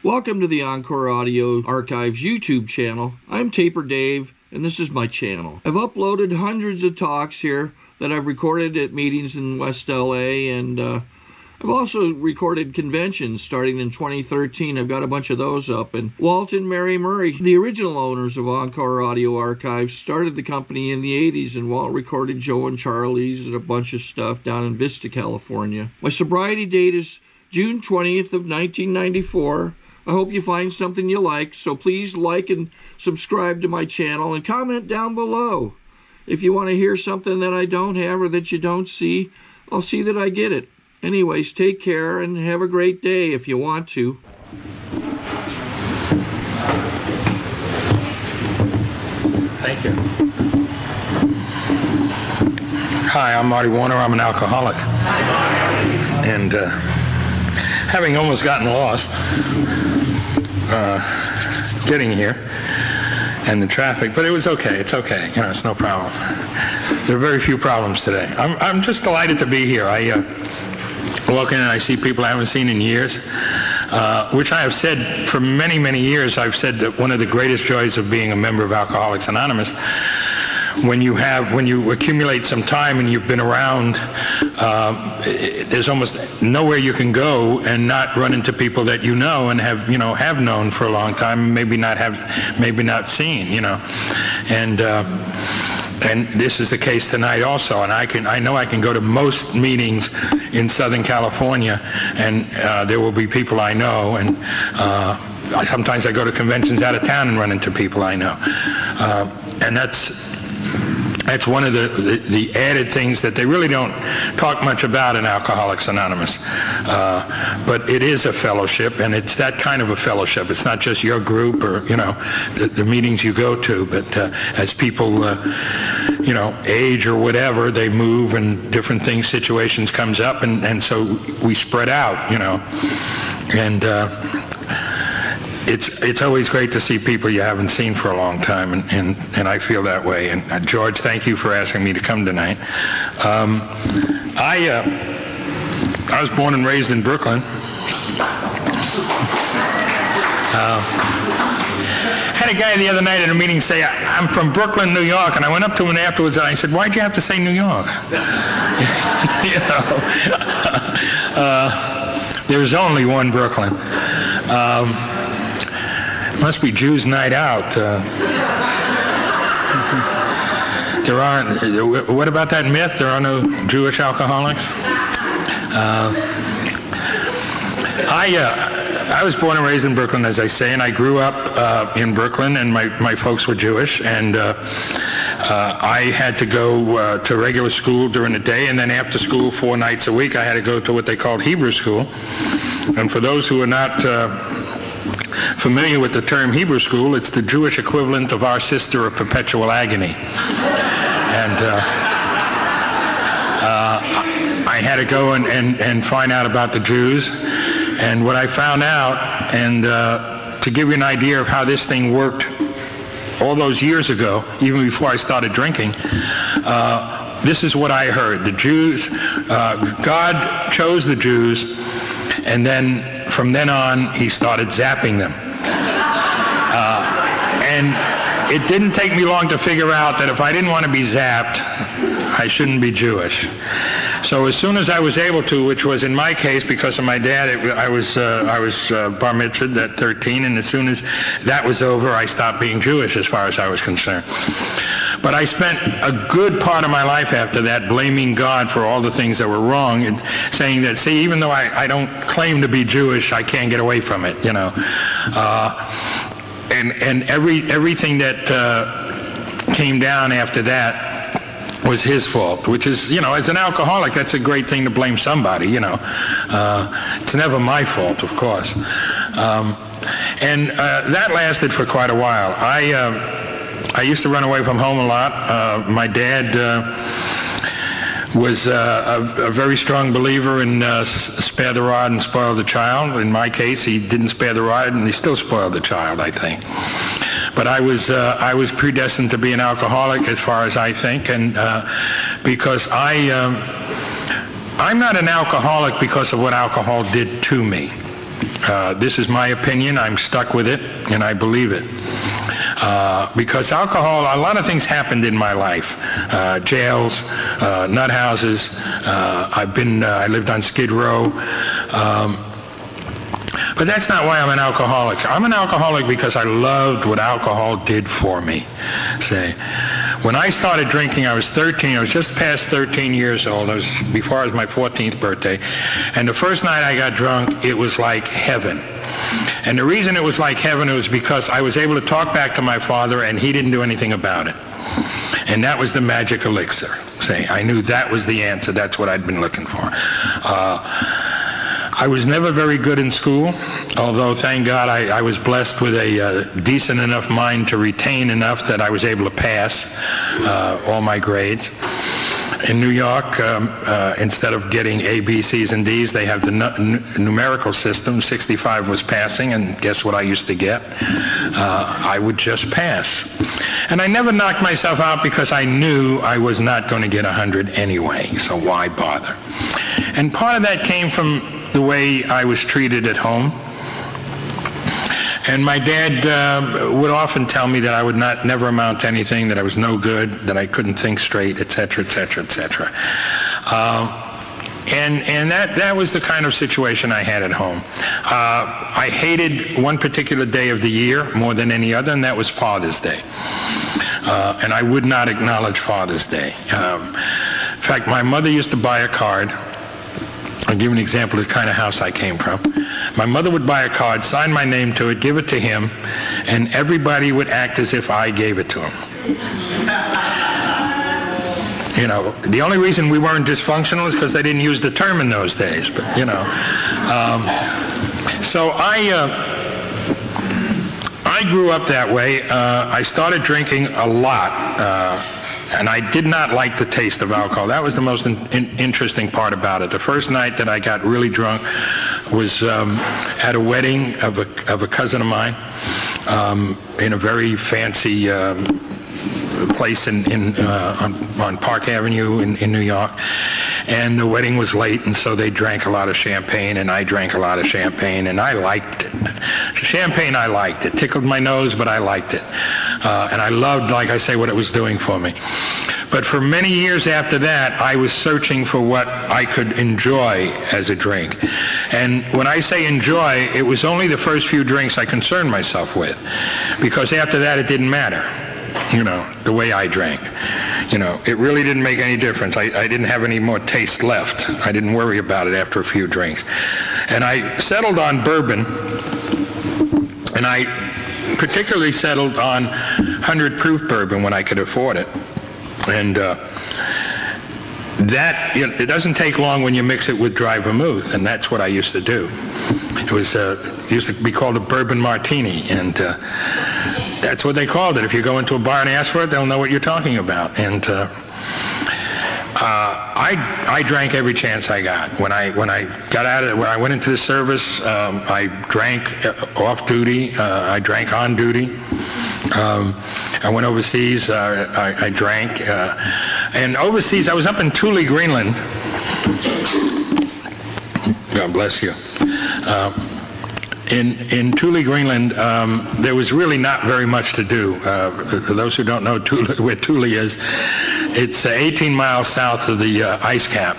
Welcome to the Encore Audio Archives YouTube channel. I'm Taper Dave, and this is my channel. I've uploaded hundreds of talks here that I've recorded at meetings in West LA, and I've also recorded conventions starting in 2013. I've got a bunch of those up. And Walt and Mary Murray, the original owners of Encore Audio Archives, started the company in the 80s, and Walt recorded Joe and Charlie's and a bunch of stuff down in Vista, California. My sobriety date is June 20th of 1994. I hope you find something you like, so please like and subscribe to my channel and comment down below. If you want to hear something that I don't have or that you don't see, I'll see that I get it. Anyways, take care and have a great day if you want to. Thank you. Hi, I'm Marty Warner. I'm an alcoholic. And having almost gotten lost getting here and the traffic, but it was okay. It's okay. You know, it's no problem. There are very few problems today. I'm just delighted to be here. I walk in and I see people I haven't seen in years, which I have said for many, many years. I've said that one of the greatest joys of being a member of Alcoholics Anonymous, when you accumulate some time and you've been around, there's almost nowhere you can go and not run into people that you know and have known for a long time, maybe not seen, and this is the case tonight also. And I know I can go to most meetings in Southern California, and there will be people I know, and sometimes I go to conventions out of town and run into people I know, and that's one of the added things that they really don't talk much about in Alcoholics Anonymous. But it is a fellowship, and it's that kind of a fellowship. It's not just your group or, the meetings you go to, but as people, age or whatever, they move and different things, situations comes up, and so we spread out, and it's always great to see people you haven't seen for a long time, and I feel that way. And George, thank you for asking me to come tonight. I was born and raised in Brooklyn. Had a guy the other night at a meeting say, "I'm from Brooklyn, New York," and I went up to him afterwards and I said, "Why'd you have to say New York?" There's only one Brooklyn. Must be Jews' night out. There aren't. What about that myth? There are no Jewish alcoholics. I was born and raised in Brooklyn, as I say, and I grew up in Brooklyn, and my folks were Jewish, and I had to go to regular school during the day, and then after school 4 nights a week I had to go to what they called Hebrew school. And for those who are not familiar with the term Hebrew school, it's the Jewish equivalent of our sister of perpetual agony. And I had to go and find out about the Jews. And what I found out, and to give you an idea of how this thing worked all those years ago, even before I started drinking, this is what I heard. The Jews, God chose the Jews, and then from then on, he started zapping them. And it didn't take me long to figure out that if I didn't want to be zapped, I shouldn't be Jewish. So as soon as I was able to, which was in my case because of my dad, I was bar mitzvahed at 13, and as soon as that was over, I stopped being Jewish as far as I was concerned. But I spent a good part of my life after that blaming God for all the things that were wrong and saying that, see, even though I don't claim to be Jewish, I can't get away from it, And everything that came down after that was his fault, which is, as an alcoholic, that's a great thing to blame somebody, It's never my fault, of course. And that lasted for quite a while. I used to run away from home a lot. My dad was a very strong believer in spare the rod and spoil the child. In my case, he didn't spare the rod, and he still spoiled the child, I think. But I was predestined to be an alcoholic, as far as I think, and because I'm not an alcoholic because of what alcohol did to me. This is my opinion. I'm stuck with it, and I believe it. Because alcohol, a lot of things happened in my life. Jails, nut houses. I lived on Skid Row. But that's not why I'm an alcoholic. I'm an alcoholic because I loved what alcohol did for me. Say, when I started drinking, I was 13. I was just past 13 years old. It was before it was my 14th birthday. And the first night I got drunk, it was like heaven. And the reason it was like heaven was because I was able to talk back to my father, and he didn't do anything about it. And that was the magic elixir. Say, I knew that was the answer. That's what I'd been looking for. I was never very good in school, although thank God I was blessed with a decent enough mind to retain enough that I was able to pass all my grades. In New York, instead of getting A, B, C's, and D's, they have the numerical system. 65 was passing, and guess what I used to get? I would just pass. And I never knocked myself out because I knew I was not going to get 100 anyway, so why bother? And part of that came from the way I was treated at home. And my dad would often tell me that I would never amount to anything, that I was no good, that I couldn't think straight, etc., etc., etc. And that was the kind of situation I had at home. I hated one particular day of the year more than any other, and that was Father's Day. And I would not acknowledge Father's Day. In fact, my mother used to buy a card. I'll give an example of the kind of house I came from. My mother would buy a card, sign my name to it, give it to him, and everybody would act as if I gave it to him. You know, the only reason we weren't dysfunctional is because they didn't use the term in those days, but, you know. So I grew up that way. I started drinking a lot. And I did not like the taste of alcohol. That was the most interesting part about it. The first night that I got really drunk was at a wedding of a cousin of mine in a very fancy place on Park Avenue in New York. And the wedding was late, and so they drank a lot of champagne, and I drank a lot of champagne, and I liked it. Champagne, I liked it. Tickled my nose, but I liked it. And I loved, like I say, what it was doing for me. But for many years after that, I was searching for what I could enjoy as a drink. And when I say enjoy, it was only the first few drinks I concerned myself with. Because after that, it didn't matter, you know, the way I drank. You know, it really didn't make any difference. I didn't have any more taste left. I didn't worry about it after a few drinks. And I settled on bourbon, and I particularly settled on 100 proof bourbon when I could afford it. And that, you know, it doesn't take long when you mix it with dry vermouth, and that's what I used to do. It was used to be called a bourbon martini, and that's what they called it. If you go into a bar and ask for it, they'll know what you're talking about. And I drank every chance I got. When I got out of it, when I went into the service, I drank off duty. I drank on duty. I went overseas. I drank. And overseas, I was up in Thule, Greenland. God bless you. In Thule, Greenland, there was really not very much to do. For those who don't know where Thule is, it's 18 miles south of the ice cap.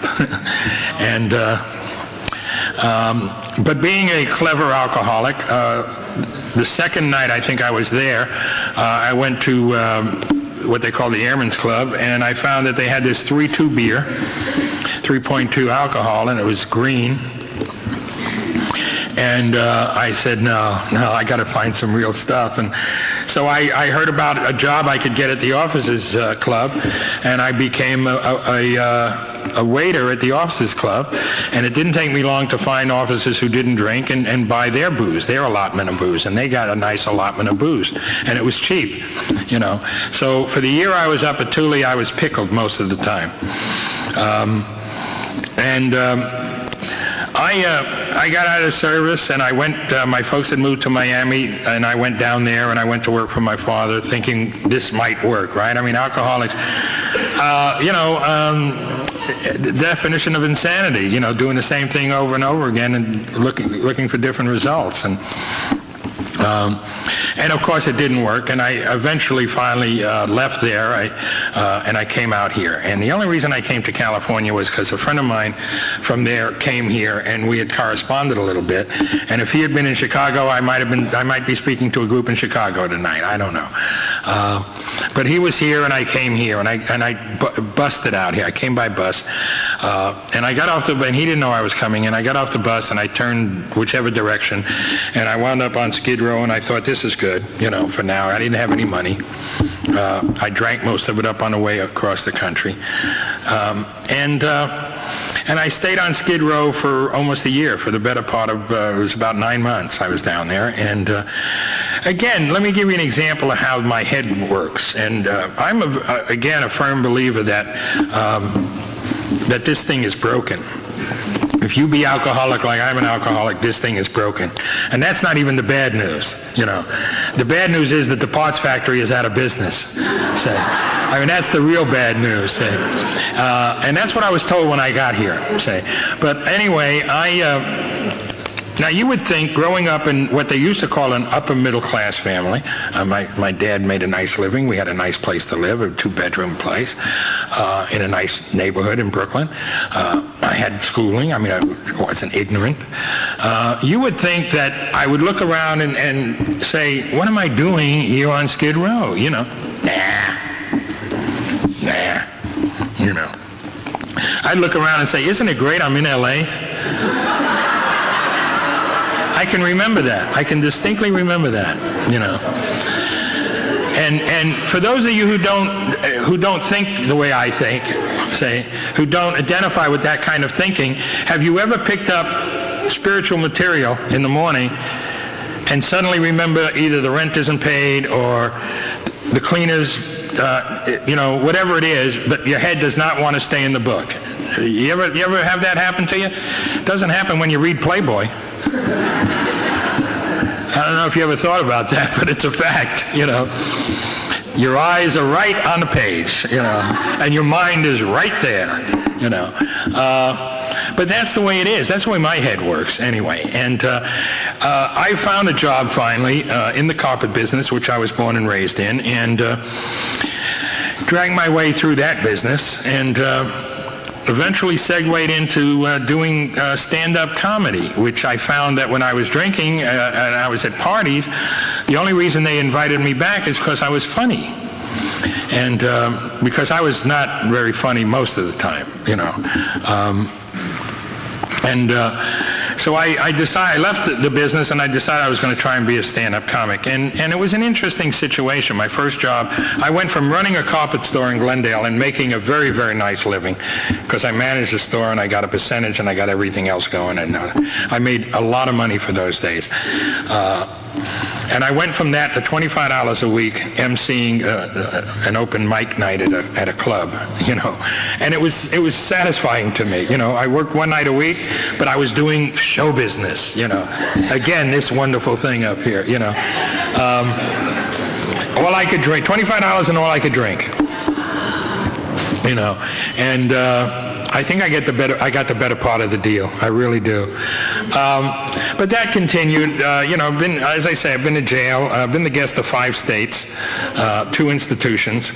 And but being a clever alcoholic, the second night I think I was there, I went to what they call the Airmen's Club, and I found that they had this 3.2 beer, 3.2 alcohol, and it was green. And I said, no, I got to find some real stuff. And so I heard about a job I could get at the Officers Club, and I became a waiter at the Officers Club. And it didn't take me long to find officers who didn't drink and buy their booze, their allotment of booze. And they got a nice allotment of booze. And it was cheap, you know. So for the year I was up at Thule, I was pickled most of the time. I got out of service, and I went, my folks had moved to Miami, and I went down there, and I went to work for my father, thinking this might work, right? I mean, alcoholics, the definition of insanity, you know, doing the same thing over and over again and looking for different results. And of course it didn't work, and I eventually finally left there, and I came out here. And the only reason I came to California was because a friend of mine from there came here, and we had corresponded a little bit. And if he had been in Chicago, I might be speaking to a group in Chicago tonight. I don't know. But he was here, and I came here, and I busted out here. I came by bus, and I got off and he didn't know I was coming, and I got off the bus, and I turned whichever direction, and I wound up on Skid Row, and I thought, this is good, you know, for now. I didn't have any money. I drank most of it up on the way across the country. And I stayed on Skid Row for almost a year, for the better part of, it was about 9 months I was down there. And again, let me give you an example of how my head works. And I'm, again, a firm believer that, that this thing is broken. If you be alcoholic like I'm an alcoholic, this thing is broken. And that's not even the bad news, you know. The bad news is that the parts factory is out of business, say. I mean, that's the real bad news, say. And that's what I was told when I got here, say. But anyway, now you would think, growing up in what they used to call an upper middle class family, my dad made a nice living. We had a nice place to live, a 2-bedroom place in a nice neighborhood in Brooklyn. I had schooling. I mean, I wasn't ignorant. You would think that I would look around and say, what am I doing here on Skid Row? You know, nah, you know. I'd look around and say, isn't it great I'm in L.A.? I can remember that. I can distinctly remember that, you know. And for those of you who don't think the way I think, say, who don't identify with that kind of thinking, have you ever picked up spiritual material in the morning and suddenly remember either the rent isn't paid or the cleaners, you know, whatever it is, but your head does not want to stay in the book? You ever have that happen to you? It doesn't happen when you read Playboy. I don't know if you ever thought about that, but it's a fact, you know. Your eyes are right on the page, you know, and your mind is right there, you know. But that's the way it is. That's the way my head works anyway. And I found a job finally in the carpet business, which I was born and raised in, and dragged my way through that business, and eventually segued into doing stand-up comedy, which I found that when I was drinking and I was at parties, the only reason they invited me back is because I was funny. And because I was not very funny most of the time, you know. So I decided, I left the business, and I decided I was going to try and be a stand-up comic. And it was an interesting situation. My first job, I went from running a carpet store in Glendale and making a very, very nice living, because I managed the store and I got a percentage and I got everything else going, and I made a lot of money for those days. And I went from that to $25 a week emceeing an open mic night at a club, you know. And it was satisfying to me, you know. I worked one night a week, but I was doing show business, you know. Again, this wonderful thing up here, you know. All I could drink, $25 and all I could drink, you know. And I think I got the better part of the deal. I really do. But that continued. You know, as I say, I've been to jail. I've been the guest of 5 states, 2 institutions.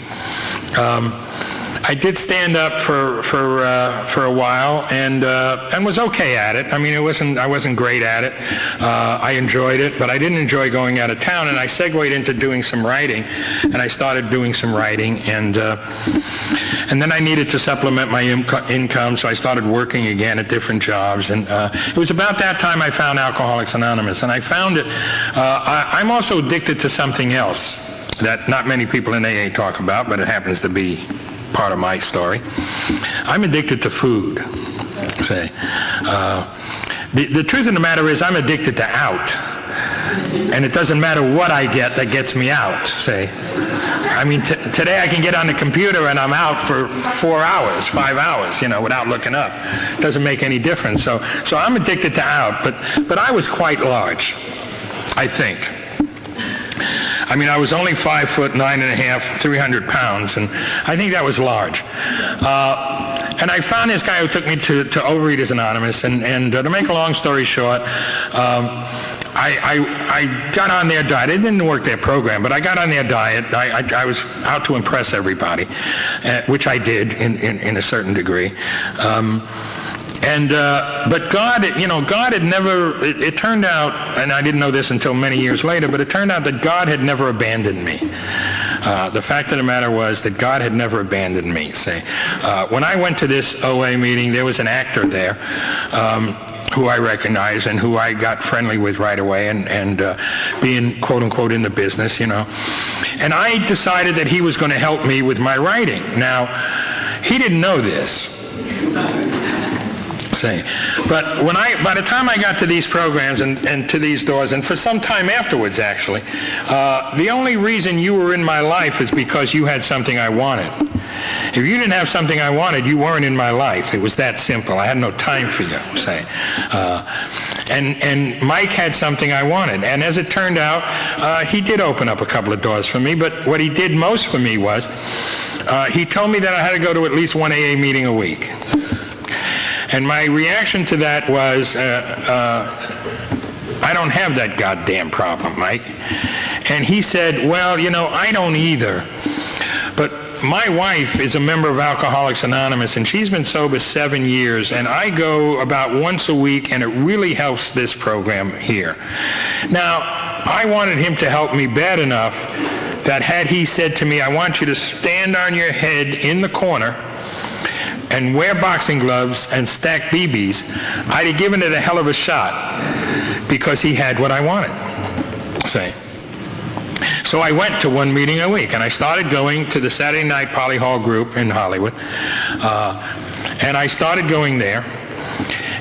I did stand up for a while and was okay at it. I mean, I wasn't great at it. I enjoyed it, but I didn't enjoy going out of town. And I segued into doing some writing, and I started doing some writing, and then I needed to supplement my income, so I started working again at different jobs. And it was about that time I found Alcoholics Anonymous, and I found it. I'm also addicted to something else that not many people in AA talk about, but it happens to be part of my story. I'm addicted to food, say. The truth of the matter is I'm addicted to out. And it doesn't matter what I get that gets me out, say. I mean, today I can get on the computer and I'm out for 4 hours, 5 hours, you know, without looking up. It doesn't make any difference. So I'm addicted to out, but I was quite large, I think. I mean, I was only 5'9.5", 300 pounds, and I think that was large. And I found this guy who took me to Overeaters Anonymous, and to make a long story short, I got on their diet. It didn't work their program, but I got on their diet. I was out to impress everybody, which I did in a certain degree. But God, God had never, it turned out, and I didn't know this until many years later, but it turned out that God had never abandoned me. The fact of the matter was that God had never abandoned me, see. When I went to this OA meeting, there was an actor there who I recognized and who I got friendly with right away, and being, quote-unquote, in the business, And I decided that he was going to help me with my writing. Now, he didn't know this. But by the time I got to these programs and to these doors, and for some time afterwards, actually, the only reason you were in my life is because you had something I wanted. If you didn't have something I wanted, you weren't in my life. It was that simple. I had no time for you, say. And Mike had something I wanted. And as it turned out, he did open up a couple of doors for me. But what he did most for me was he told me that I had to go to at least one AA meeting a week. And my reaction to that was, I don't have that goddamn problem, Mike. And he said, well, I don't either. But my wife is a member of Alcoholics Anonymous, and she's been sober 7 years, and I go about once a week, and it really helps this program here. Now, I wanted him to help me bad enough that had he said to me, I want you to stand on your head in the corner and wear boxing gloves and stack BBs, I'd have given it a hell of a shot because he had what I wanted. See? So I went to one meeting a week, and I started going to the Saturday Night Poly Hall group in Hollywood, and I started going there,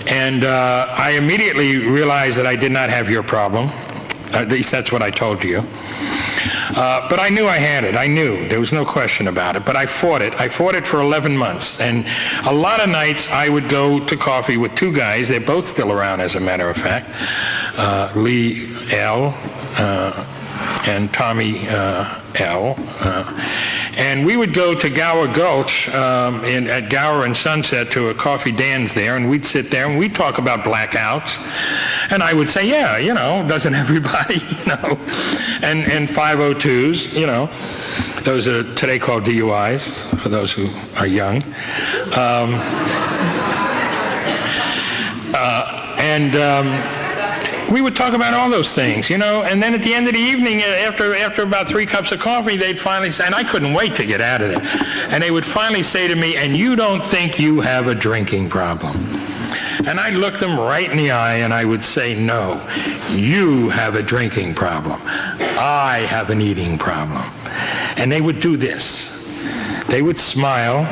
and I immediately realized that I did not have your problem. At least that's what I told you. But I knew I had it. I knew. There was no question about it. But I fought it. I fought it for 11 months. And a lot of nights I would go to coffee with two guys. They're both still around, as a matter of fact. Lee L. And Tommy L. And we would go to Gower Gulch at Gower and Sunset to a coffee Dan's there, and we'd sit there and we'd talk about blackouts. And I would say, yeah, doesn't everybody, and 502s, those are today called DUIs, for those who are young. We would talk about all those things, and then at the end of the evening, after about 3 cups of coffee, they'd finally say, and I couldn't wait to get out of there, and they would finally say to me, and you don't think you have a drinking problem? And I'd look them right in the eye and I would say, no, you have a drinking problem. I have an eating problem. And they would do this. They would smile,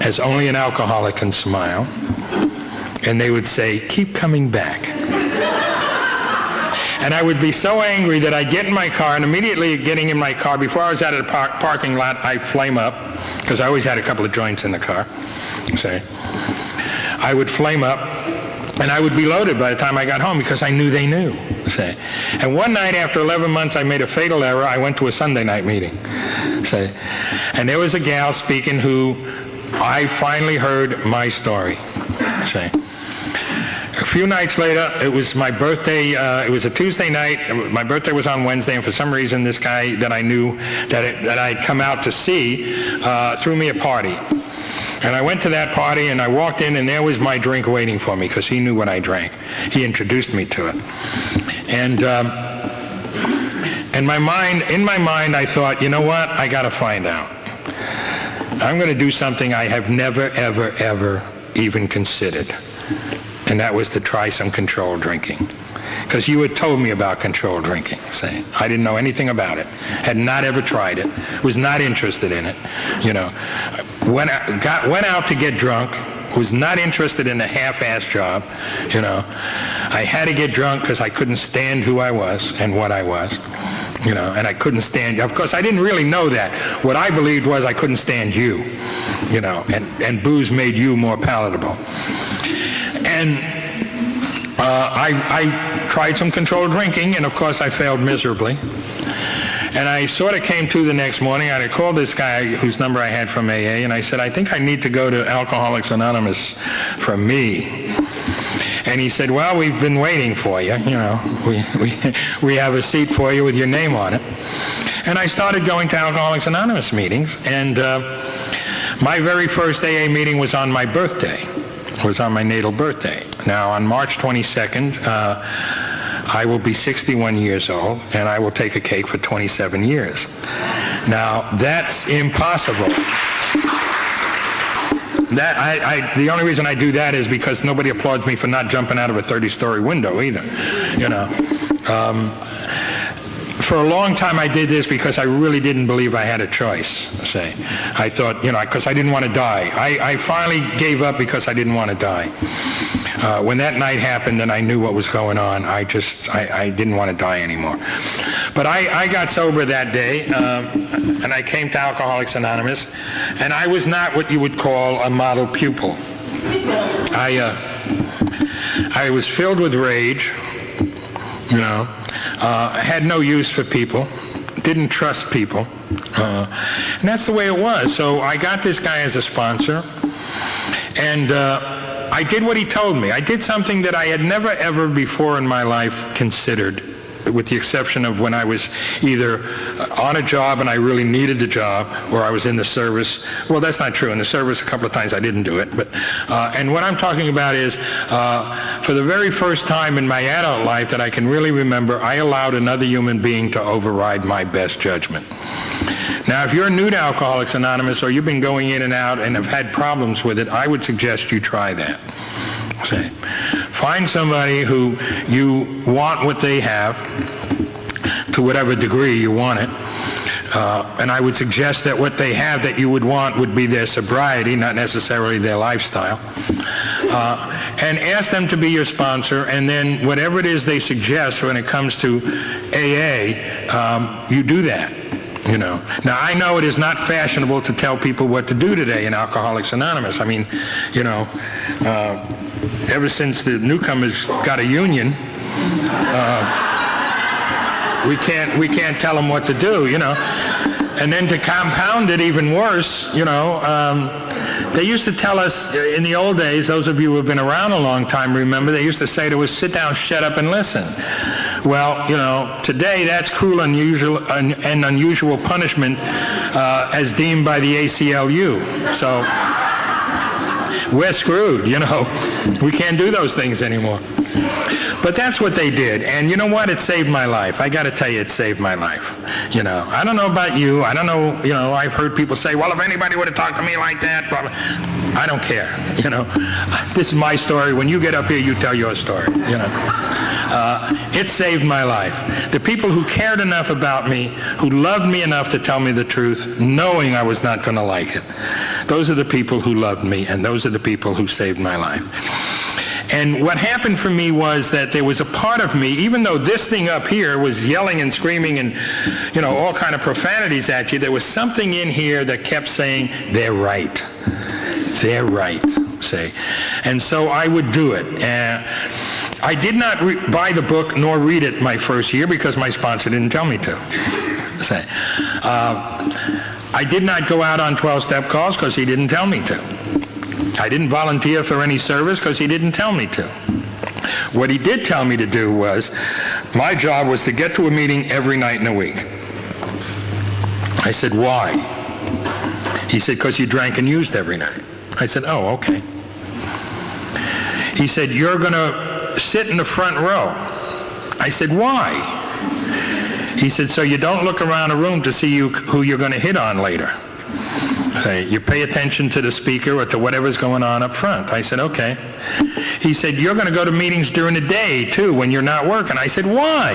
as only an alcoholic can smile, and they would say, keep coming back. And I would be so angry that I'd get in my car, and immediately getting in my car, before I was out of the parking lot, I'd flame up, because I always had a couple of joints in the car, say. I would flame up, and I would be loaded by the time I got home, because I knew they knew, say. And one night after 11 months, I made a fatal error. I went to a Sunday night meeting, say. And there was a gal speaking who I finally heard my story, say. A few nights later, it was my birthday. It was a Tuesday night. My birthday was on Wednesday, and for some reason, this guy that I knew that I'd come out to see threw me a party. And I went to that party, and I walked in, and there was my drink waiting for me, because he knew what I drank. He introduced me to it. And in my mind, I thought, you know what? I got to find out. I'm going to do something I have never, ever, ever even considered. And that was to try some controlled drinking. Because you had told me about controlled drinking, say. I didn't know anything about it. Had not ever tried it. Was not interested in it. Went out to get drunk. Was not interested in a half-ass job. I had to get drunk because I couldn't stand who I was and what I was. And I couldn't stand, of course I didn't really know that. What I believed was I couldn't stand you, and booze made you more palatable. And I tried some controlled drinking, and of course I failed miserably. And I sort of came to the next morning. I called this guy whose number I had from AA, and I said, I think I need to go to Alcoholics Anonymous for me. And he said, well, we've been waiting for you. You know, we have a seat for you with your name on it. And I started going to Alcoholics Anonymous meetings, and my very first AA meeting was on my birthday. It was on my natal birthday. Now, on March 22nd, I will be 61 years old, and I will take a cake for 27 years. Now, that's impossible. The only reason I do that is because nobody applauds me for not jumping out of a 30-story window either, you know. For a long time I did this because I really didn't believe I had a choice, say. I thought, you know, because I didn't want to die. I finally gave up because I didn't want to die. When that night happened and I knew what was going on, I didn't want to die anymore. But I got sober that day, and I came to Alcoholics Anonymous, and I was not what you would call a model pupil. I was filled with rage, you know. I had no use for people, didn't trust people, and that's the way it was. So I got this guy as a sponsor, and I did what he told me. I did something that I had never ever before in my life considered, with the exception of when I was either on a job and I really needed the job, or I was in the service. Well, that's not true. In the service, a couple of times I didn't do it. But and what I'm talking about is, for the very first time in my adult life that I can really remember, I allowed another human being to override my best judgment. Now, if you're new to Alcoholics Anonymous, or you've been going in and out and have had problems with it, I would suggest you try that. Say, find somebody who you want what they have, to whatever degree you want it, and I would suggest that what they have that you would want would be their sobriety, not necessarily their lifestyle, and ask them to be your sponsor, and then whatever it is they suggest when it comes to AA, you do that. You know. Now, I know it is not fashionable to tell people what to do today in Alcoholics Anonymous. I mean, you know, ever since the newcomers got a union, we can't tell them what to do, you know. And then to compound it even worse, you know, they used to tell us in the old days, those of you who have been around a long time remember, they used to say to us, sit down, shut up, and listen. Well, you know, today that's cruel and unusual punishment as deemed by the ACLU. So we're screwed, you know. We can't do those things anymore. But that's what they did. And you know what? It saved my life. I got to tell you, it saved my life. You know, I don't know about you. I don't know, you know, I've heard people say, well, if anybody would have talked to me like that, blah, blah. I don't care, you know. This is my story. When you get up here, you tell your story, you know. It saved my life. The people who cared enough about me, who loved me enough to tell me the truth, knowing I was not going to like it, those are the people who loved me, and those are the people who saved my life. And what happened for me was that there was a part of me, even though this thing up here was yelling and screaming and, you know, all kind of profanities at you, there was something in here that kept saying, they're right. They're right, say. And so I would do it. I did not buy the book nor read it my first year because my sponsor didn't tell me to. Say. I did not go out on 12-step calls because he didn't tell me to. I didn't volunteer for any service because he didn't tell me to. What he did tell me to do was, my job was to get to a meeting every night in a week. I said, why? He said, because you drank and used every night. I said, oh, okay. He said, you're going to sit in the front row. I said, why? He said, so you don't look around a room to see who you're going to hit on later. Say, you pay attention to the speaker or to whatever's going on up front. I said, okay. He said, you're going to go to meetings during the day, too, when you're not working. I said, why?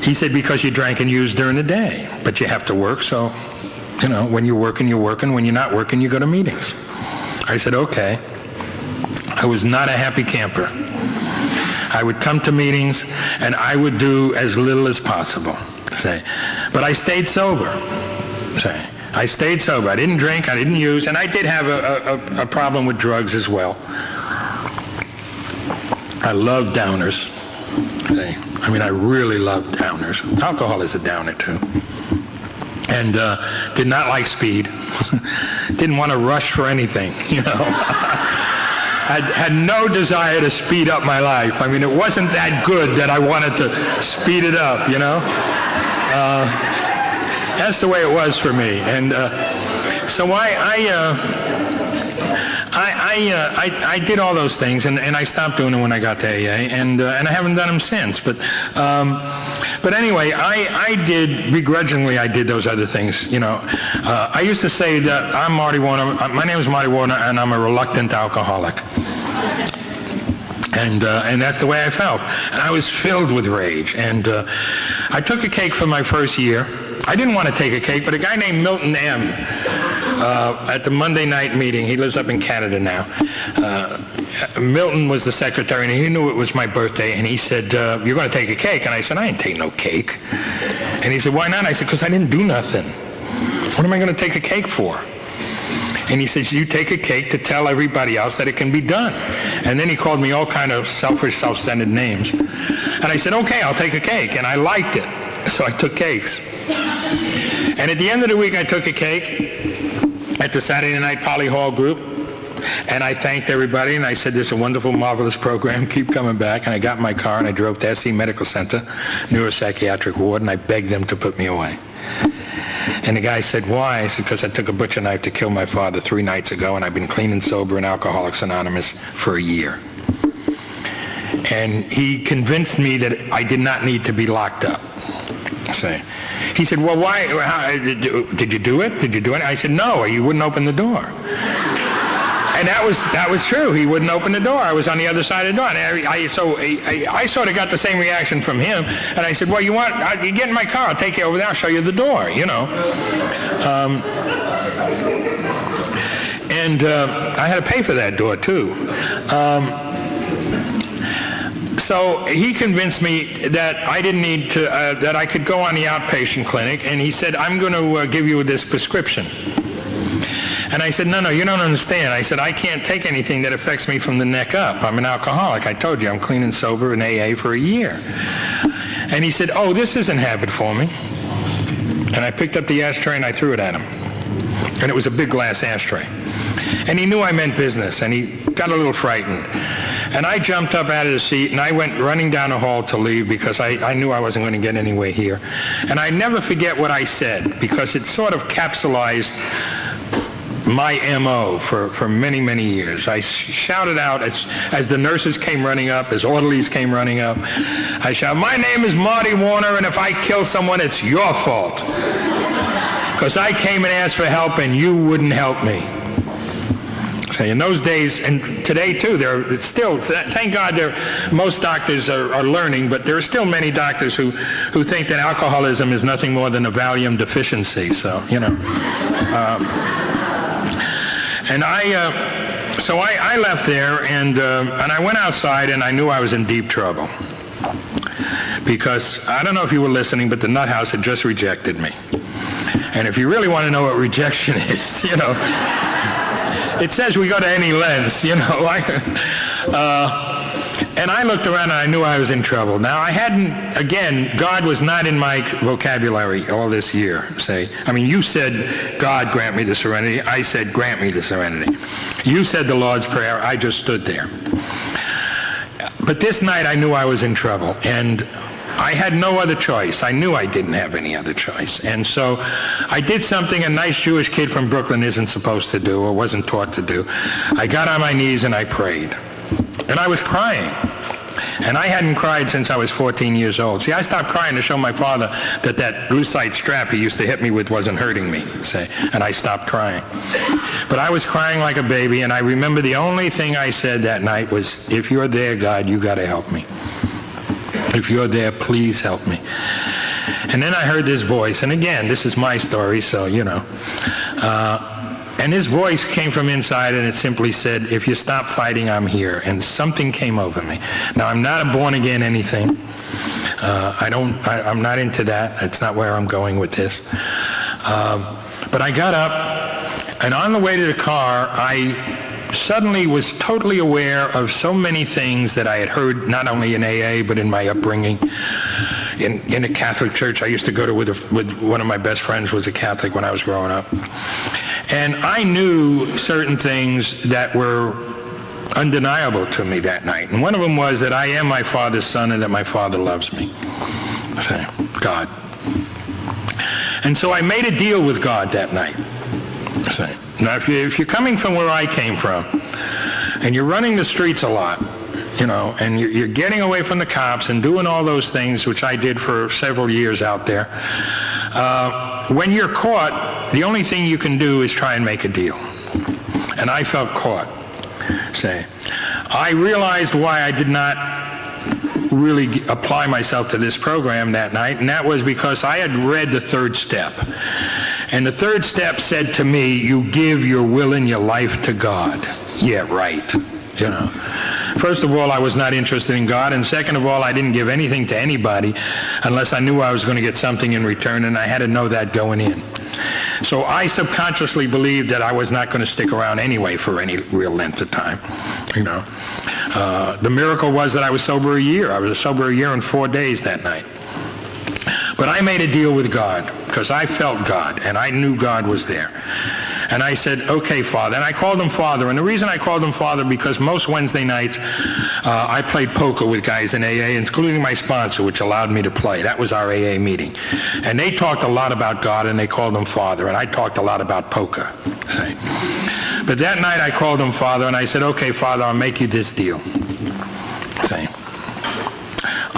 He said, because you drank and used during the day. But you have to work, so, you know, when you're working, you're working. When you're not working, you go to meetings. I said, okay. I was not a happy camper. I would come to meetings, and I would do as little as possible. Say, but I stayed sober. Say, I stayed sober. I didn't drink, I didn't use, and I did have a problem with drugs as well. I love downers. See? I mean, I really love downers. Alcohol is a downer, too. And did not like speed. Didn't want to rush for anything, you know. I had no desire to speed up my life. I mean, it wasn't that good that I wanted to speed it up, you know. That's the way it was for me. And so I did all those things, and I stopped doing them when I got to AA, and I haven't done them since. But anyway, I did, begrudgingly, I did those other things, you know. I used to say that I'm Marty Warner, my name is Marty Warner, and I'm a reluctant alcoholic. And that's the way I felt. And I was filled with rage. And I took a cake for my first year. I didn't want to take a cake, but a guy named Milton M., at the Monday night meeting, he lives up in Canada now, Milton was the secretary, and he knew it was my birthday, and he said, you're going to take a cake? And I said, I ain't take no cake. And he said, why not? I said, because I didn't do nothing. What am I going to take a cake for? And he says, you take a cake to tell everybody else that it can be done. And then he called me all kind of selfish, self-centered names. And I said, okay, I'll take a cake. And I liked it. So I took cakes. And at the end of the week, I took a cake at the Saturday Night Poly Hall group. And I thanked everybody, and I said, this is a wonderful, marvelous program. Keep coming back. And I got in my car, and I drove to SC Medical Center, neuropsychiatric ward, and I begged them to put me away. And the guy said, why? I said, because I took a butcher knife to kill my father 3 nights ago, and I've been clean and sober in Alcoholics Anonymous for a year. And he convinced me that I did not need to be locked up. See? He said, well, why? Did you do it? Did you do it? I said, no, you wouldn't open the door. And that was true. He wouldn't open the door. I was on the other side of the door. And I sort of got the same reaction from him. And I said, well, you get in my car. I'll take you over there. I'll show you the door, you know. I had to pay for that door, too. So he convinced me that I didn't need to, that I could go on the outpatient clinic. And he said, I'm going to give you this prescription. And I said, no, you don't understand. I said, I can't take anything that affects me from the neck up. I'm an alcoholic. I told you, I'm clean and sober in AA for a year. And he said, oh, this isn't habit forming. And I picked up the ashtray and I threw it at him. And it was a big glass ashtray. And he knew I meant business, and he got a little frightened. And I jumped up out of the seat, and I went running down the hall to leave because I knew I wasn't going to get anywhere here. And I never forget what I said, because it sort of capsulized my MO for many, many years. I shouted out as the nurses came running up, as orderlies came running up, I shouted, my name is Marty Warner, and if I kill someone, it's your fault. Because I came and asked for help, and you wouldn't help me. So in those days, and today too, there are still, thank God, most doctors are learning, but there are still many doctors who think that alcoholism is nothing more than a Valium deficiency. So, you know. And so I left there, and I went outside, and I knew I was in deep trouble. Because, I don't know if you were listening, but the nut house had just rejected me. And if you really want to know what rejection is, you know, it says we go to any lengths, you know. And I looked around, and I knew I was in trouble. Now, I hadn't, again, God was not in my vocabulary all this year, say. I mean, you said, God, grant me the serenity. I said, grant me the serenity. You said the Lord's Prayer. I just stood there. But this night, I knew I was in trouble, and I had no other choice. I knew I didn't have any other choice. And so I did something a nice Jewish kid from Brooklyn isn't supposed to do or wasn't taught to do. I got on my knees and I prayed. And I was crying. And I hadn't cried since I was 14 years old. See, I stopped crying to show my father that lucite strap he used to hit me with wasn't hurting me, say, and I stopped crying. But I was crying like a baby, and I remember the only thing I said that night was, if you're there, God, you got to help me. If you're there, please help me. And then I heard this voice, and again, this is my story, so, you know. And his voice came from inside, and it simply said, if you stop fighting, I'm here. And something came over me. Now, I'm not a born-again anything. I'm not into that. That's not where I'm going with this. But I got up, and on the way to the car, I suddenly was totally aware of so many things that I had heard not only in AA but in my upbringing. In a Catholic church I used to go to with one of my best friends was a Catholic when I was growing up. And I knew certain things that were undeniable to me that night. And one of them was that I am my Father's son and that my Father loves me. God. And so I made a deal with God that night. Now, if you're coming from where I came from, and you're running the streets a lot, and you're getting away from the cops and doing all those things, which I did for several years out there, when you're caught, the only thing you can do is try and make a deal. And I felt caught. I realized why I did not really apply myself to this program that night, and that was because I had read the third step. And the third step said to me, you give your will and your life to God. Yeah, right. First of all, I was not interested in God, and second of all, I didn't give anything to anybody unless I knew I was going to get something in return, and I had to know that going in. So I subconsciously believed that I was not going to stick around anyway for any real length of time. The miracle was that I was sober a year. I was sober a year and 4 days that night. But I made a deal with God because I felt God, and I knew God was there. And I said, okay, Father. And I called him Father. And the reason I called him Father, because most Wednesday nights, I played poker with guys in AA, including my sponsor, which allowed me to play. That was our AA meeting. And they talked a lot about God, and they called him Father. And I talked a lot about poker. But that night, I called him Father, and I said, okay, Father, I'll make you this deal.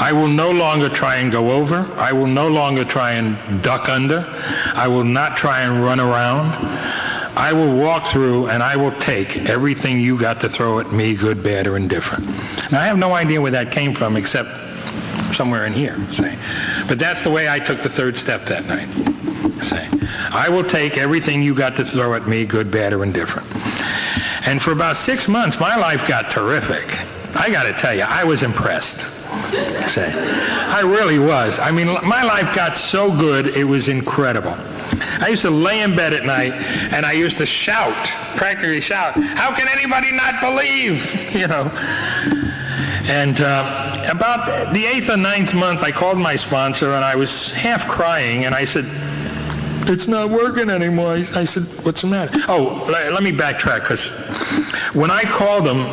I will no longer try and go over. I will no longer try and duck under. I will not try and run around. I will walk through and I will take everything you got to throw at me, good, bad, or indifferent. Now, I have no idea where that came from except somewhere in here, But that's the way I took the third step that night. I will take everything you got to throw at me, good, bad, or indifferent. And for about 6 months, my life got terrific. I got to tell you, I was impressed. I really was. I mean, my life got so good, it was incredible. I used to lay in bed at night, and I used to shout, practically shout, how can anybody not believe? And about the 8th or 9th month, I called my sponsor, and I was half crying, and I said, it's not working anymore. I said, what's the matter? Oh, let me backtrack, because when I called him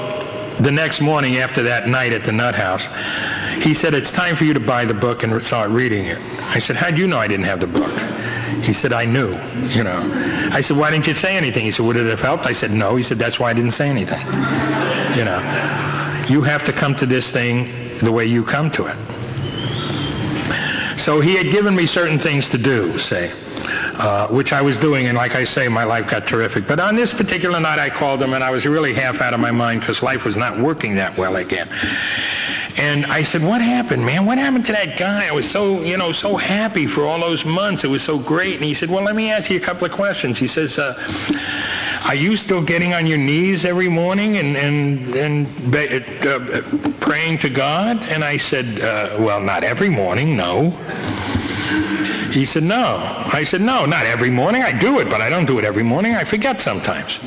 the next morning after that night at the Nut House, he said, it's time for you to buy the book and start reading it. I said, how'd you know I didn't have the book? He said, I knew, I said, why didn't you say anything? He said, would it have helped? I said, no. He said, that's why I didn't say anything. You have to come to this thing the way you come to it. So he had given me certain things to do, which I was doing, and like I say, my life got terrific. But on this particular night, I called him, and I was really half out of my mind because life was not working that well again. And I said, what happened, man? What happened to that guy? I was so, so happy for all those months. It was so great. And he said, well, let me ask you a couple of questions. He says, are you still getting on your knees every morning and praying to God? And I said, well, not every morning, no. He said, no. I said, no, not every morning. I do it, but I don't do it every morning. I forget sometimes.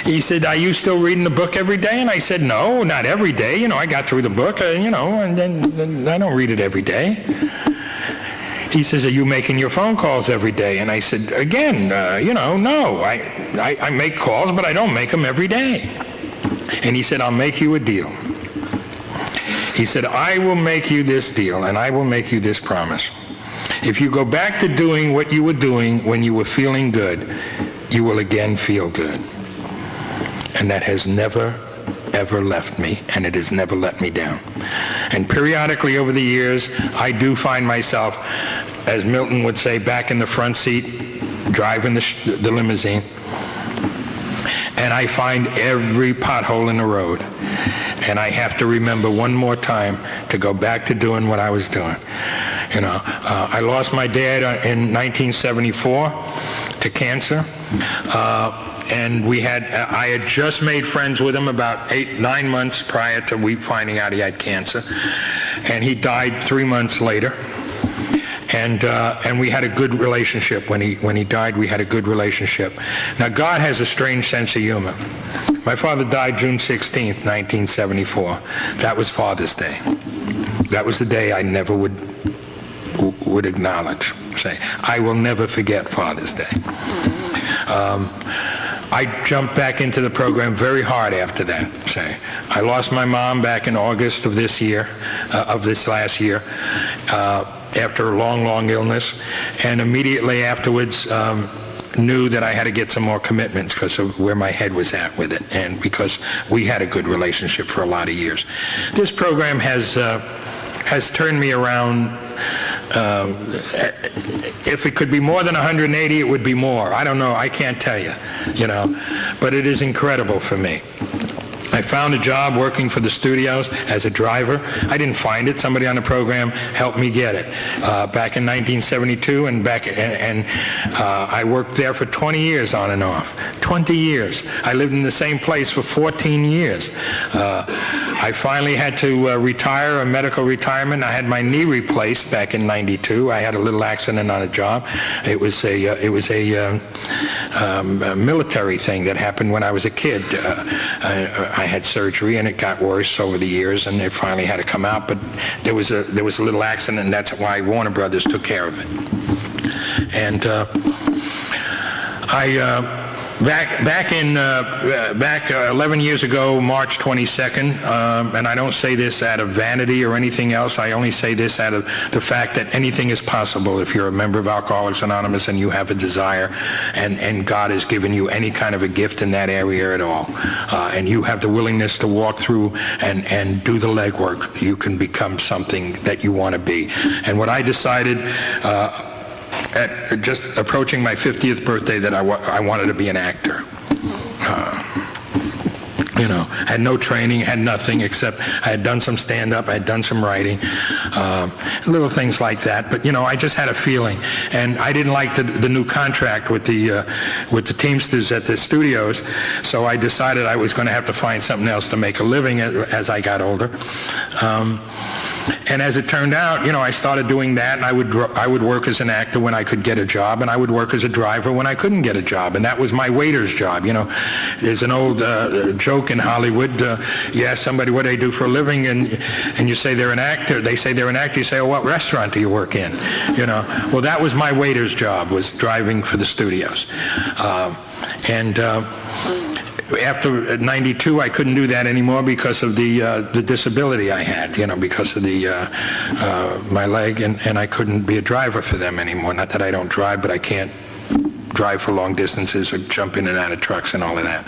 He said, are you still reading the book every day? And I said, no, not every day. I got through the book, and then I don't read it every day. He says, are you making your phone calls every day? And I said, again, no. I make calls, but I don't make them every day. And he said, I'll make you a deal. He said, I will make you this deal, and I will make you this promise. If you go back to doing what you were doing when you were feeling good, you will again feel good. And that has never, ever left me, and it has never let me down. And periodically over the years, I do find myself, as Milton would say, back in the front seat, driving the limousine, and I find every pothole in the road. And I have to remember one more time to go back to doing what I was doing. I lost my dad in 1974 to cancer. And I had just made friends with him about 8-9 months prior to we finding out he had cancer. And he died 3 months later. And we had a good relationship. When he died, we had a good relationship. Now, God has a strange sense of humor. My father died June 16th, 1974. That was Father's Day. That was the day I never would acknowledge. Say, I will never forget Father's Day. I jumped back into the program very hard after that. Say, I lost my mom back in August of this last year, after a long, long illness, and immediately afterwards knew that I had to get some more commitments because of where my head was at with it, and because we had a good relationship for a lot of years. This program has turned me around. If it could be more than 180, it would be more. I don't know. I can't tell you, but it is incredible for me. I found a job working for the studios as a driver. I didn't find it. Somebody on the program helped me get it back in 1972, and I worked there for 20 years on and off. 20 years. I lived in the same place for 14 years. I finally had to retire, a medical retirement. I had my knee replaced back in '92. I had a little accident on a job. It was a military thing that happened when I was a kid. I had surgery, and it got worse over the years, and it finally had to come out. But there was a little accident, and that's why Warner Brothers took care of it. And Back 11 years ago, March 22nd, and I don't say this out of vanity or anything else. I only say this out of the fact that anything is possible if you're a member of Alcoholics Anonymous and you have a desire, and God has given you any kind of a gift in that area at all, and you have the willingness to walk through and do the legwork, you can become something that you want to be. And what I decided at just approaching my 50th birthday, that I wanted to be an actor. Had no training, had nothing except I had done some stand-up, I had done some writing, little things like that. But I just had a feeling, and I didn't like the new contract with the Teamsters at the studios, so I decided I was going to have to find something else to make a living as I got older. And as it turned out, I started doing that, and I would work as an actor when I could get a job, and I would work as a driver when I couldn't get a job, and that was my waiter's job. There's an old joke in Hollywood. You ask somebody what they do for a living, and you say they're an actor. They say they're an actor. You say, "Oh, what restaurant do you work in?" Well, that was my waiter's job, was driving for the studios, after '92, I couldn't do that anymore because of the disability I had, because of my leg, and I couldn't be a driver for them anymore. Not that I don't drive, but I can't drive for long distances or jump in and out of trucks and all of that.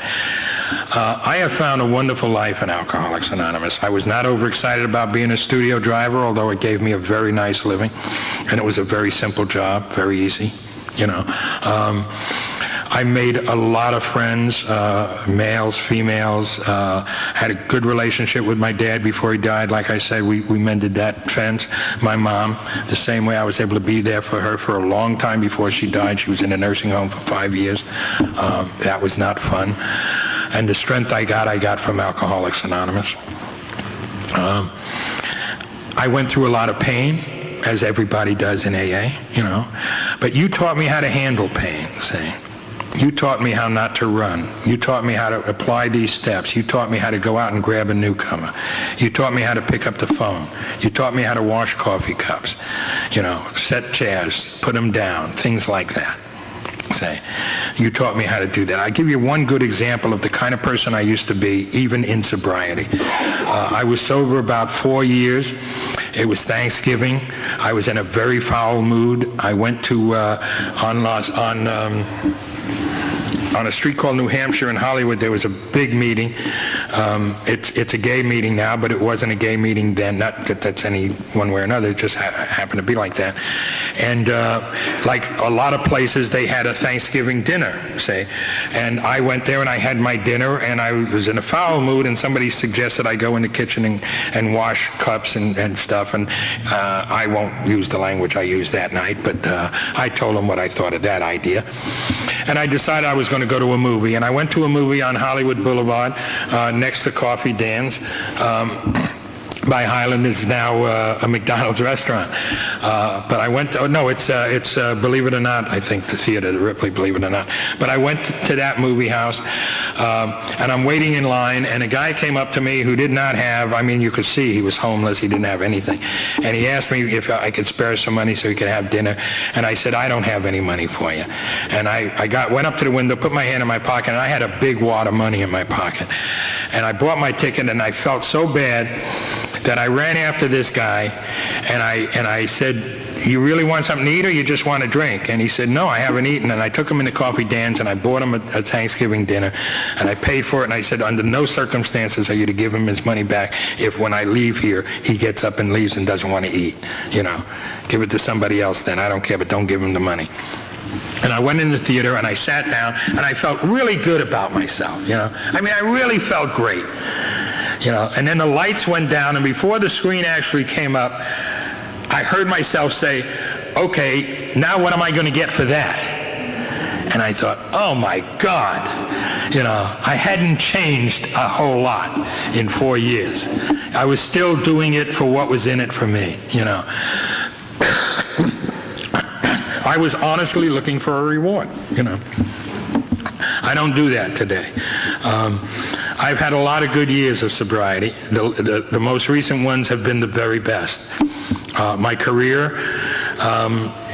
I have found a wonderful life in Alcoholics Anonymous. I was not overexcited about being a studio driver, although it gave me a very nice living, and it was a very simple job, very easy, I made a lot of friends, males, females, had a good relationship with my dad before he died. Like I said, we mended that fence. My mom, the same way. I was able to be there for her for a long time before she died. She was in a nursing home for 5 years. That was not fun. And the strength I got from Alcoholics Anonymous. I went through a lot of pain, as everybody does in AA, But you taught me how to handle pain, see. You taught me how not to run. You taught me how to apply these steps. You taught me how to go out and grab a newcomer. You taught me how to pick up the phone. You taught me how to wash coffee cups, set chairs, put them down, things like that. Say, you taught me how to do that. I'll give you one good example of the kind of person I used to be, even in sobriety. I was sober about 4 years. It was Thanksgiving. I was in a very foul mood. I went to on a street called New Hampshire in Hollywood. There was a big meeting. It's a gay meeting now, but it wasn't a gay meeting then. Not that that's any one way or another. It just happened to be like that. And like a lot of places, they had a Thanksgiving dinner, say. And I went there and I had my dinner, and I was in a foul mood, and somebody suggested I go in the kitchen and wash cups and stuff. And I won't use the language I used that night, but I told them what I thought of that idea. And I decided I was going to go to a movie, and I went to a movie on Hollywood Boulevard next to Coffee Dan's. by Highland is now a McDonald's restaurant. But I went, it's believe it or not, I think the theater, the Ripley, believe it or not. But I went to that movie house, and I'm waiting in line, and a guy came up to me who did not have, I mean, you could see he was homeless, he didn't have anything. And he asked me if I could spare some money so he could have dinner. And I said, I don't have any money for you. And I went up to the window, put my hand in my pocket, and I had a big wad of money in my pocket. And I bought my ticket, and I felt so bad that I ran after this guy, and I said, you really want something to eat or you just want a drink? And he said, no, I haven't eaten. And I took him into Coffee Dan's, and I bought him a Thanksgiving dinner, and I paid for it, and I said, under no circumstances are you to give him his money back if when I leave here he gets up and leaves and doesn't want to eat. You know, give it to somebody else then. I don't care, but don't give him the money. And I went in the theater, and I sat down, and I felt really good about myself, you know. I mean, I really felt great. You know, and then the lights went down, and before the screen actually came up, I heard myself say, okay, now what am I going to get for that? And I thought, oh my God, you know, I hadn't changed a whole lot in 4 years. I was still doing it for what was in it for me, you know. I was honestly looking for a reward, you know. I don't do that today. I've had a lot of good years of sobriety. The most recent ones have been the very best. My career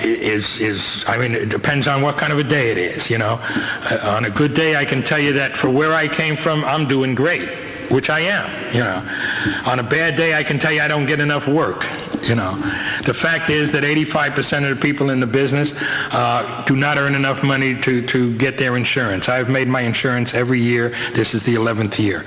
is, I mean, it depends on what kind of a day it is, you know. On a good day, I can tell you that for where I came from, I'm doing great, which I am, you know. On a bad day, I can tell you I don't get enough work. You know, the fact is that 85% of the people in the business do not earn enough money to get their insurance. I've made my insurance every year. This is the 11th year.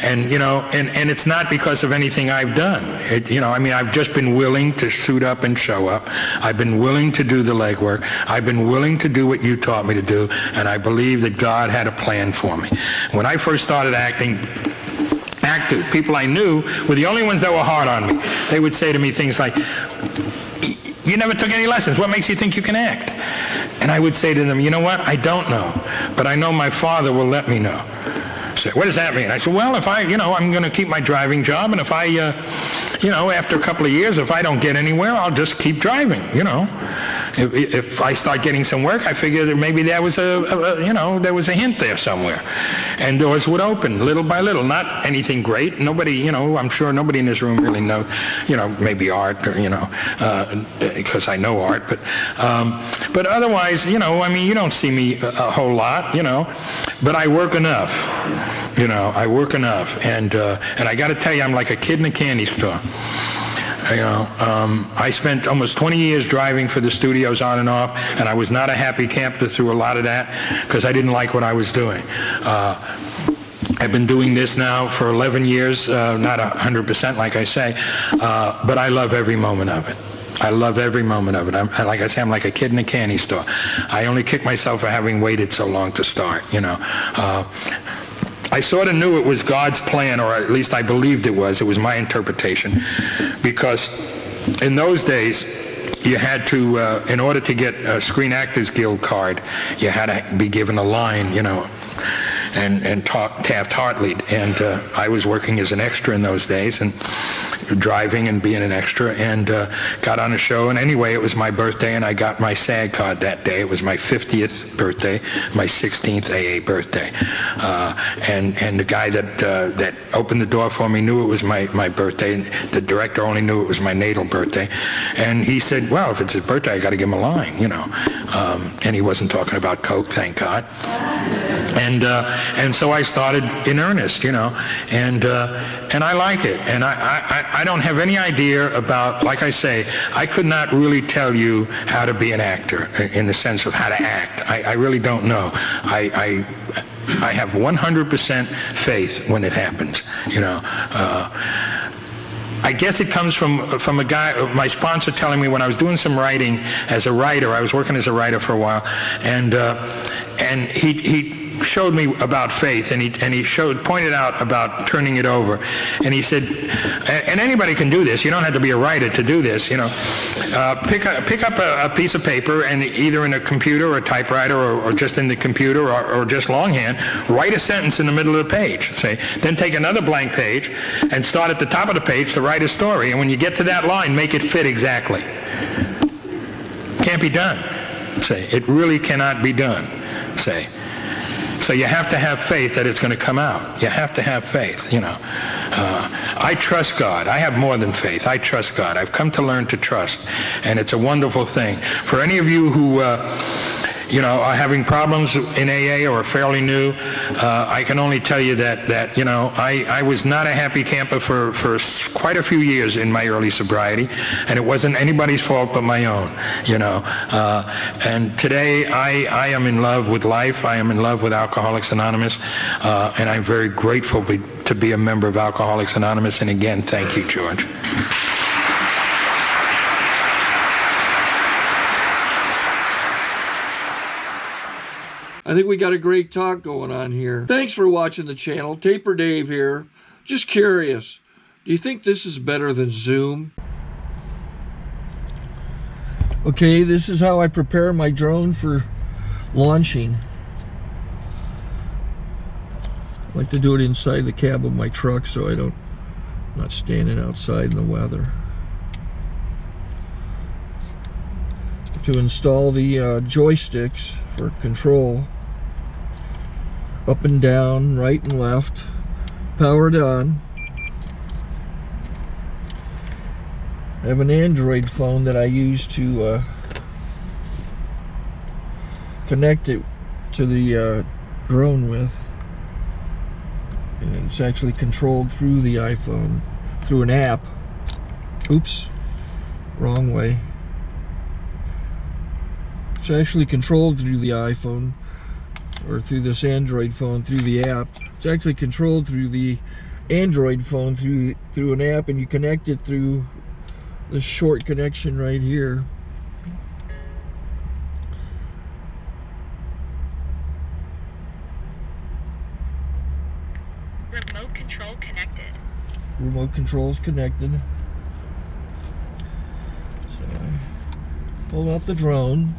And, you know, and it's not because of anything I've done. You know, I mean, I've just been willing to suit up and show up. I've been willing to do the legwork. I've been willing to do what you taught me to do. And I believe that God had a plan for me. When I first started acting, actors, people I knew, were the only ones that were hard on me. They would say to me things like, you never took any lessons. What makes you think you can act? And I would say to them, you know what? I don't know. But I know my father will let me know. I said, what does that mean? I said, well, if I, you know, I'm going to keep my driving job, and if I, you know, after a couple of years, if I don't get anywhere, I'll just keep driving, you know. If I start getting some work, I figure that maybe there was you know, there was a hint there somewhere. And doors would open little by little, not anything great. Nobody, you know, I'm sure nobody in this room really knows, you know, maybe art, or, you know, because I know art, but otherwise, you know, I mean, you don't see me a whole lot, you know, but I work enough, you know, I work enough. And I got to tell you, I'm like a kid in a candy store. You know, I spent almost 20 years driving for the studios on and off, and I was not a happy camper through a lot of that because I didn't like what I was doing. I've been doing this now for 11 years, not 100% like I say, but I love every moment of it. I love every moment of it. Like I say, I'm like a kid in a candy store. I only kick myself for having waited so long to start, you know. I sort of knew it was God's plan, or at least I believed it was. It was my interpretation. Because in those days, you had to, in order to get a Screen Actors Guild card, you had to be given a line, you know, and Taft-Hartley. And I was working as an extra in those days, and driving and being an extra, and got on a show. And anyway, it was my birthday, and I got my SAG card that day. It was my 50th birthday, my 16th AA birthday. And the guy that opened the door for me knew it was my birthday. And the director only knew it was my natal birthday. And he said, well, if it's his birthday, I got to give him a line, you know. And he wasn't talking about Coke, thank God. And so I started in earnest, you know, and I like it. And I don't have any idea about, like I say, I could not really tell you how to be an actor in the sense of how to act. I really don't know. I have 100% faith when it happens, you know. I guess it comes from a guy, my sponsor, telling me when I was doing some writing as a writer. I was working as a writer for a while, and he showed me about faith, and he pointed out about turning it over, and he said, and anybody can do this. You don't have to be a writer to do this. You know, pick up a piece of paper, and either in a computer or a typewriter or just in the computer or just longhand, write a sentence in the middle of the page. Say, then take another blank page and start at the top of the page to write a story. And when you get to that line, make it fit exactly. Can't be done. Say, it really cannot be done. Say. So you have to have faith that it's going to come out. You have to have faith, you know. I trust God. I have more than faith. I trust God. I've come to learn to trust, and it's a wonderful thing. For any of you who, you know, are having problems in AA or are fairly new, I can only tell you that you know, I was not a happy camper for quite a few years in my early sobriety, and it wasn't anybody's fault but my own, you know. And today I am in love with life. I am in love with Alcoholics Anonymous, and I'm very grateful to be a member of Alcoholics Anonymous. And again, thank you, George. I think we got a great talk going on here. Thanks for watching the channel. Taper Dave here. Just curious, do you think this is better than Zoom? Okay, this is how I prepare my drone for launching. I like to do it inside the cab of my truck so I'm not standing outside in the weather. To install the joysticks for control, up and down, right and left, powered on. I have an Android phone that I use to connect it to the drone with, and it's actually controlled through the iPhone, through an app. Oops, wrong way. It's actually controlled through the iPhone, or through this Android phone, through the app. It's actually controlled through the Android phone through an app, and you connect it through this short connection right here. Remote control connected. Remote control's connected. So I pull out the drone.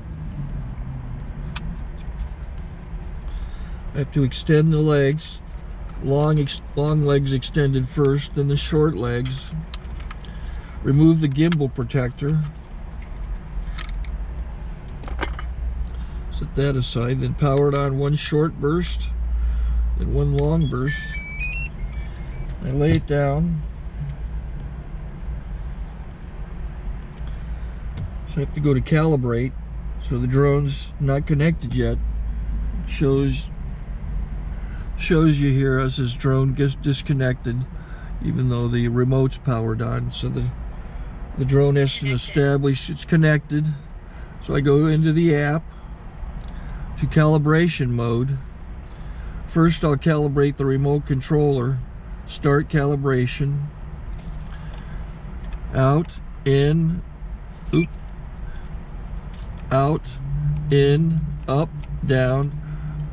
I have to extend the legs, long legs extended first, then the short legs. Remove the gimbal protector. Set that aside, then power it on one short burst, then one long burst. I lay it down. So I have to go to calibrate. So the drone's not connected yet. It shows you here as this drone gets disconnected, even though the remote's powered on. So the drone has to establish it's connected. So I go into the app to calibration mode. First I'll calibrate the remote controller. Start calibration. Out, in, oop, out, in, up, down.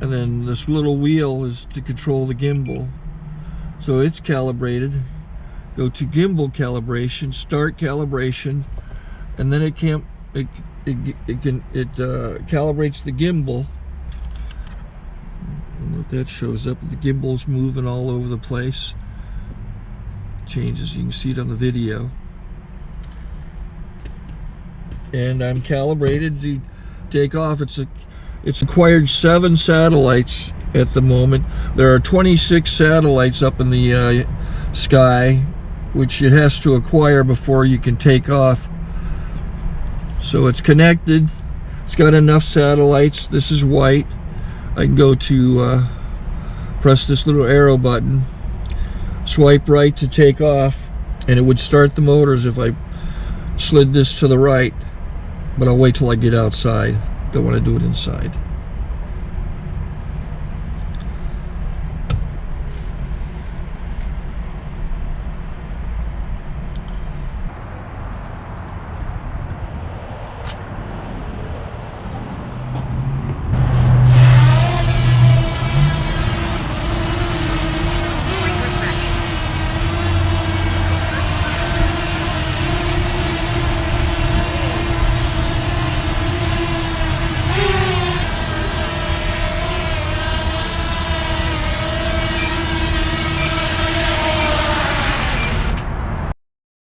And then this little wheel is to control the gimbal. So it's calibrated. Go to gimbal calibration, start calibration, and then it calibrates the gimbal. I don't know if that shows up. The gimbal's moving all over the place. Changes, you can see it on the video. And I'm calibrated to take off. It's acquired 7 satellites at the moment. There are 26 satellites up in the sky, which it has to acquire before you can take off. So it's connected. It's got enough satellites. This is white. I can go to press this little arrow button, swipe right to take off, and it would start the motors if I slid this to the right. But I'll wait till I get outside. Don't want to do it inside.